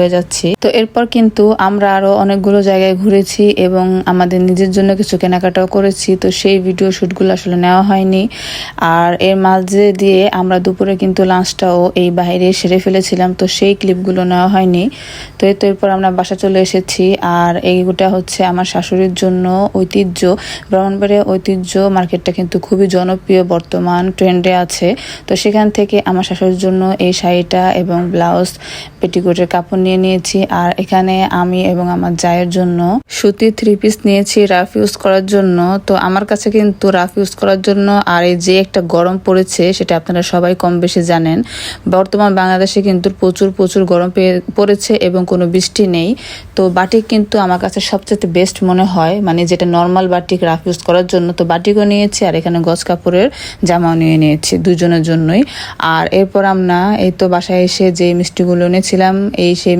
হয়ে যাচ্ছি। তো এরপর কিন্তু আমরা আরো অনেকগুলো জায়গায় ঘুরেছি এবং আমাদের নিজের জন্য কিছু কেনাকাটাও করেছি। তো সেই ভিডিও শুটগুলো আসলে নেওয়া হয়নি। আর এর মাঝে দিয়ে আমরা দুপুরে কিন্তু লাঞ্চটাও এই বাইরে সেরে ফেলেছিলাম, তো সেই ক্লিপগুলো নেওয়া হয়নি। তো এরপর আমরা বাসা চলে এসেছি। আর এইটা হচ্ছে আমার শাশুড়ির জন্য ঐতিহ্য, ব্রাহ্মণবাড়িয়া ঐতিহ্য মার্কেটটা কিন্তু খুবই জনপ্রিয়, বর্তমান ট্রেন্ডে আছে। তো সেখান থেকে আমার শাশুড়ির জন্য এই শাড়িটা এবং ব্লাউজ পেটিকোটের কাপড় নিয়ে নিয়েছি। আর এখানে আমি এবং আমার জায়ের জন্য সুতির 3 পিস নিয়েছি রাফ ইউজ করার জন্য। তো আমার কাছে কিন্তু রাফ ইউজ করার জন্য, আর এই যে একটা গরম পড়েছে সেটা আপনারা সবাই কম বেশি জানেন, বর্তমান বাংলাদেশে কিন্তু প্রচুর গরম পড়েছে এবং কোনো বৃষ্টি নেই। তো বাটিক কিন্তু আমার কাছে সবচেয়ে বেস্ট মনে হয়, মানে যেটা নর্মাল বাটিক রাফ ইউজ করার জন্য। তো বাটিকও নিয়েছি আর এখানে গজ কাপড়ের জামাও নিয়ে নিয়েছি দুজনের জন্যই। আর এরপর আমরা এই তো বাসায় এসে যে মিষ্টিগুলো এনেছিলাম, সেই